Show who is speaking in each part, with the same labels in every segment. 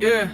Speaker 1: Yeah.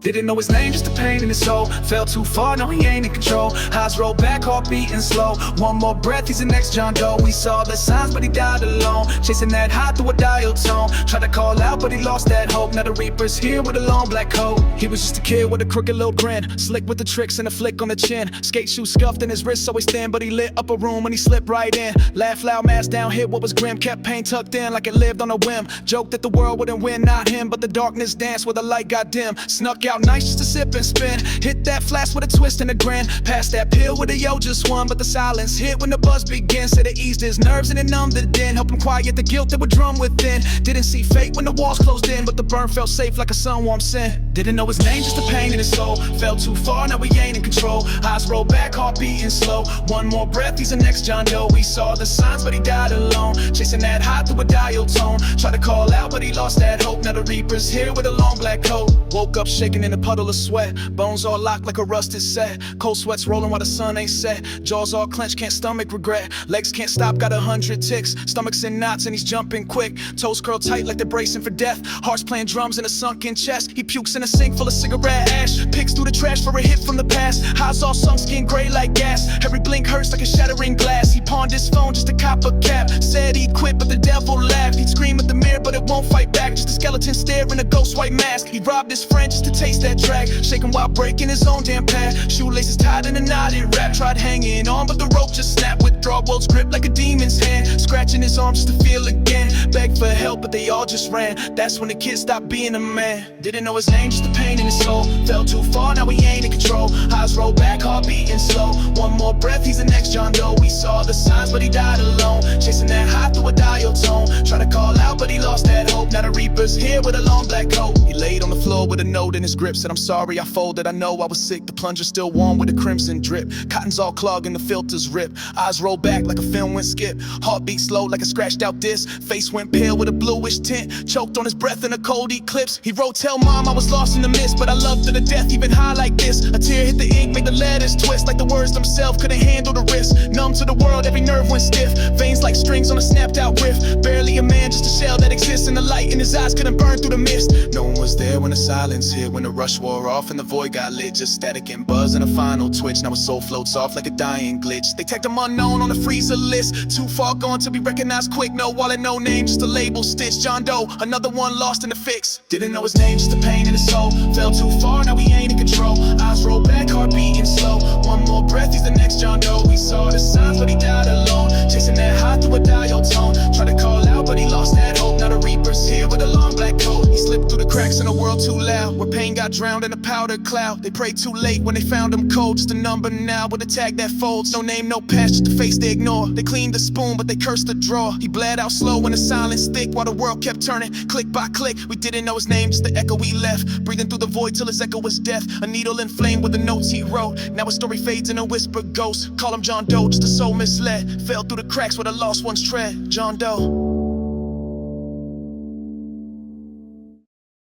Speaker 1: Didn't know his name, just a pain in his soul. Fell too far, no he ain't in control. Eyes roll back, heart beating slow. One more breath, he's the next John Doe. We saw the signs, but he died alone. Chasing that high through a dial tone. Tried to call out, but he lost that hope. Now the Reaper's here with a long black coat. He was just a kid with a crooked little grin. Slick with the tricks and a flick on the chin. Skate shoes scuffed and his wrists always thin, but he lit up a room when he slipped right in. Laugh loud, mask down, hit what was grim. Kept pain tucked in like it lived on a whim. Joked that the world wouldn't win, not him. But the darkness danced where the light got dim. Snuck out nice just to sip and spin. Hit that flash with a twist and a grin. Passed that pill with a yo just won. But the silence hit when the buzz begins. Said it eased his nerves and it numbed the din. Helped him quiet the guilt that would drum within. Didn't see fate when the walls closed in, but the burn felt safe like a sun-warmed sin. Didn't know his name, just a pain in his soul. Fell too far, now we ain't in control. Eyes roll back, heart beating slow. One more breath, he's the next John Doe. We saw the signs, but he died alone. Chasing that high through a dial tone. Tried to call out, but he lost that hope. Now the Reaper's here with a long black coat. Woke up shaking in a puddle of sweat. Bones all locked like a rusted set. Cold sweats rolling while the sun ain't set. Jaws all clenched, can't stomach regret. Legs can't stop, got 100 ticks. Stomach's in knots and he's jumping quick. Toes curled tight like they're bracing for death. Heart's playing drums in a sunken chest. He pukes in a sink full of cigarette ash. Picks through the trash for a hit from the past. Highs all sunk, skin gray like gas. Every blink hurts like a shattering glass. He pawned his phone just to cop a cap. Said he'd quit but the devil laughed. He'd scream at the mirror but it won't fight back. Just a skeleton stare in a ghost white mask. He robbed his friend just to taste that drag. Shaking while breaking his own damn path. Shoelaces tied in a knotted wrap. Tried hanging on but the rope just snapped. Withdraw world's grip like a demon's hand. Scratching his arms just to feel again. Begged for help but they all just ran. That's when the kid stopped being a man. Didn't know his name, just a pain in his soul. Fell too far, now he ain't in control. Eyes roll back, heart beating slow. One more breath, he's the next John Doe. We saw the signs but he died alone. Chasing that high through a dial tone. Tried to call out but he lost that hope. Now the Reaper's here with a long black coat. He laid on the floor with a note in his grip. Said I'm sorry I folded, I know I was sick. The plunger's still warm with a crimson drip. Cotton's all clogged and the filters rip. Eyes roll back like a film went skip. Heartbeat slow like a scratched out disc. Face went pale with a bluish tint. Choked on his breath in a cold eclipse. He wrote, tell mom I was lost in the mist, but I loved her to death even high like this. A tear hit the ink, made the letters twist. Like the words themselves couldn't handle the risk. Numb to the world, every nerve went stiff. Veins like strings on a snapped out riff. Barely a man, just a shell that exists. And the light in his eyes couldn't burn through the mist. No one was there when the silence hit. When the rush wore off and the void got lit. Just static and buzz and a final twitch. Now his soul floats off like a dying glitch. They tagged him unknown on the freezer list. Too far gone to be recognized quick. No wallet, no name, just a label stitch. John Doe, another one lost in the fix. Didn't know his name, just a pain in his soul. Fell too far, now he ain't in control. Eyes roll back, heart beating slow. One more breath, he's the next John Doe. We saw the signs, but he died alone. Chasing that high through a dial tone. Tried to call out, but he lost that hope. Now the Reaper's here with a long black coat. He slipped through the cracks in a world too loud, where pain got drowned in a powder cloud. They prayed too late when they found him cold. Just a number now with a tag that folds. No name, no past, just a face they ignore. They cleaned the spoon, but they cursed the drawer. He bled out slow when the silence thick, while the world kept turning, click by click. We didn't know his name, just the echo we left. Breathing through the void till his echo was death. A needle inflamed with the notes he wrote. Now his story fades in a whispered ghost. Call him John Doe, just a soul misled. Fell through the cracks where the lost ones tread. John Doe.